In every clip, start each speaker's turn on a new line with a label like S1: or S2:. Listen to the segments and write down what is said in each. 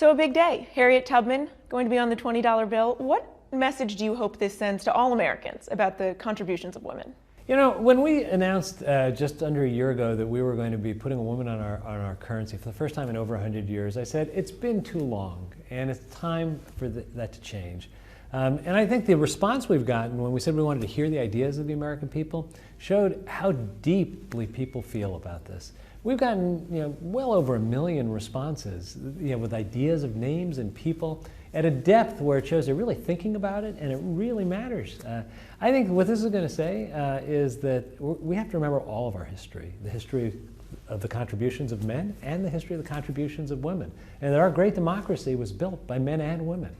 S1: So a big day. Harriet Tubman going to be on the $20 bill. What message do you hope this sends to all Americans about the contributions of women?
S2: You know, when we announced just under a year ago that we were going to be putting a woman on our currency for the first time in over 100 years, I said it's been too long and it's time for that to change. And I think the response we've gotten when we said we wanted to hear the ideas of the American people showed how deeply people feel about this. We've gotten well over 1 million responses with ideas of names and people at a depth where it shows they're really thinking about it and it really matters. I think what this is going to say is that we have to remember all of our history, the history of the contributions of men and the history of the contributions of women, and that our great democracy was built by men and women.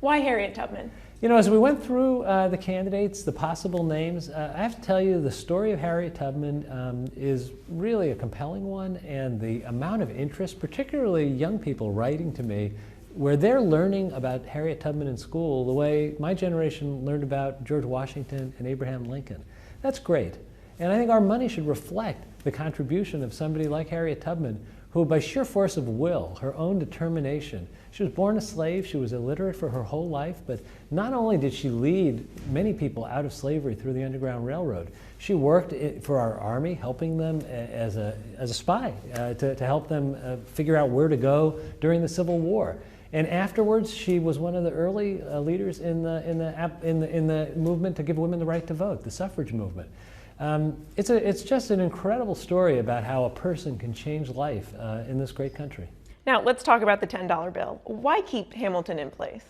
S1: Why Harriet Tubman?
S2: You know, as we went through the candidates, the possible names, I have to tell you the story of Harriet Tubman is really a compelling one, and the amount of interest, particularly young people writing to me, where they're learning about Harriet Tubman in school the way my generation learned about George Washington and Abraham Lincoln. That's great. And I think our money should reflect the contribution of somebody like Harriet Tubman, who by sheer force of will, her own determination, she was born a slave, she was illiterate for her whole life, but not only did she lead many people out of slavery through the Underground Railroad, she worked for our army, helping them as a spy to help them figure out where to go during the Civil War. And afterwards, she was one of the early leaders in the movement to give women the right to vote, the suffrage movement. It's just an incredible story about how a person can change life in this great country.
S1: Now, let's talk about the $10 bill. Why keep Hamilton in place?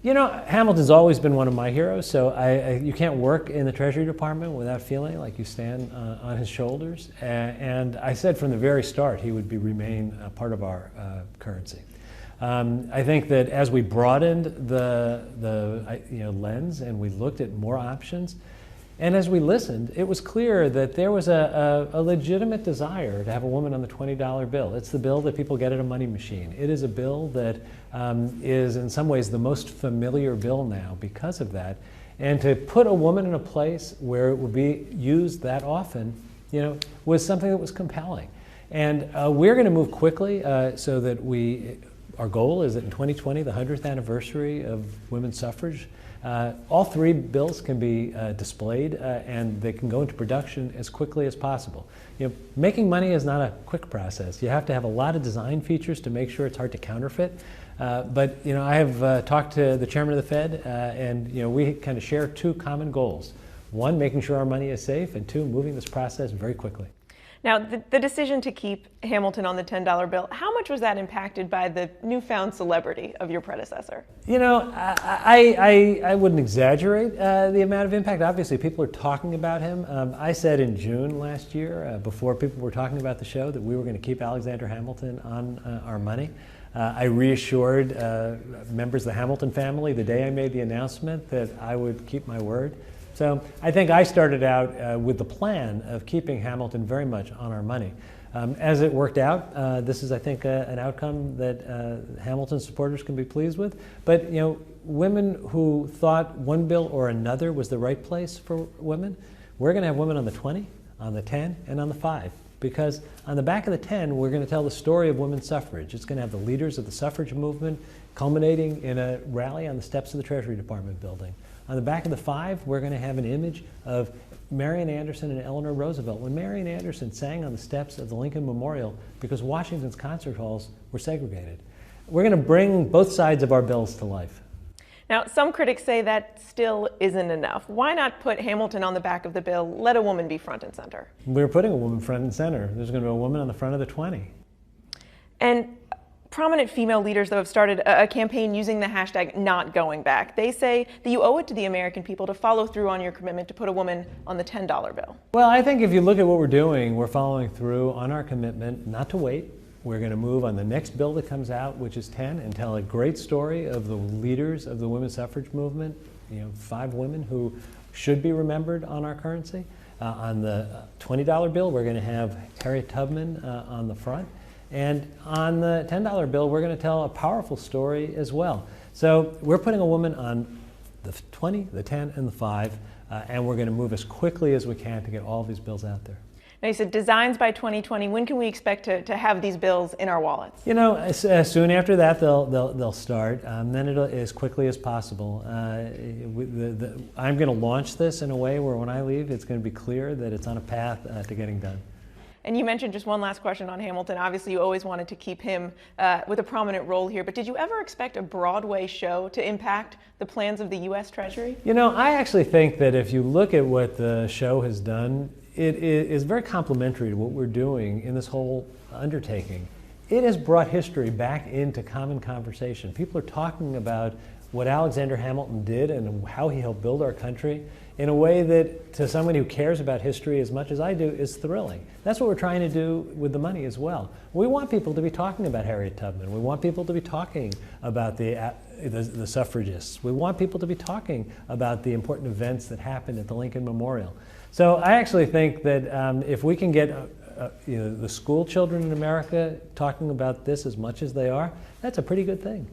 S2: You know, Hamilton's always been one of my heroes, so you can't work in the Treasury Department without feeling like you stand on his shoulders. And I said from the very start he would remain a part of our currency. I think that as we broadened the lens and we looked at more options, and as we listened, it was clear that there was a legitimate desire to have a woman on the $20 bill. It's the bill that people get at a money machine. It is a bill that is in some ways the most familiar bill now because of that. And to put a woman in a place where it would be used that often, was something that was compelling. And we're going to move quickly so that our goal is that in 2020, the 100th anniversary of women's suffrage, all three bills can be displayed and they can go into production as quickly as possible. Making money is not a quick process. You have to have a lot of design features to make sure it's hard to counterfeit. But I have talked to the chairman of the Fed and we kind of share two common goals. One, making sure our money is safe, and two, moving this process very quickly.
S1: Now, the decision to keep Hamilton on the $10 bill, how much was that impacted by the newfound celebrity of your predecessor?
S2: I wouldn't exaggerate the amount of impact. Obviously, people are talking about him. I said in June last year, before people were talking about the show, that we were going to keep Alexander Hamilton on our money. I reassured members of the Hamilton family the day I made the announcement that I would keep my word. So I think I started out with the plan of keeping Hamilton very much on our money. As it worked out, this is, I think, an outcome that Hamilton supporters can be pleased with. But women who thought one bill or another was the right place for women, we're going to have women on the 20, on the 10, and on the 5. Because on the back of the 10, we're going to tell the story of women's suffrage. It's going to have the leaders of the suffrage movement culminating in a rally on the steps of the Treasury Department building. On the back of the 5, we're going to have an image of Marian Anderson and Eleanor Roosevelt when Marian Anderson sang on the steps of the Lincoln Memorial because Washington's concert halls were segregated. We're going to bring both sides of our bills to life.
S1: Now, some critics say that still isn't enough. Why not put Hamilton on the back of the bill, let a woman be front and center?
S2: We're putting a woman front and center. There's going to be a woman on the front of the 20.
S1: And prominent female leaders, though, have started a campaign using the hashtag #NotGoingBack. They say that you owe it to the American people to follow through on your commitment to put a woman on the $10 bill.
S2: Well, I think if you look at what we're doing, we're following through on our commitment not to wait. We're going to move on the next bill that comes out, which is 10, and tell a great story of the leaders of the women's suffrage movement, 5 women who should be remembered on our currency. On the $20 bill, we're going to have Harriet Tubman on the front. And on the $10 bill, we're going to tell a powerful story as well. So we're putting a woman on the 20, the 10, and the 5, and we're going to move as quickly as we can to get all of these bills out there.
S1: Now you said designs by 2020. When can we expect to have these bills in our wallets?
S2: You know, soon after that they'll start. Then it'll as quickly as possible. I'm going to launch this in a way where when I leave, it's going to be clear that it's on a path to getting done.
S1: And you mentioned, just one last question on Hamilton. Obviously, you always wanted to keep him with a prominent role here, but did you ever expect a Broadway show to impact the plans of the U.S. Treasury?
S2: You know, I actually think that if you look at what the show has done, it is very complementary to what we're doing in this whole undertaking. It has brought history back into common conversation. People are talking about what Alexander Hamilton did and how he helped build our country in a way that, to someone who cares about history as much as I do, is thrilling. That's what we're trying to do with the money as well. We want people to be talking about Harriet Tubman. We want people to be talking about the suffragists. We want people to be talking about the important events that happened at the Lincoln Memorial. So I actually think that if we can get the school children in America talking about this as much as they are, that's a pretty good thing.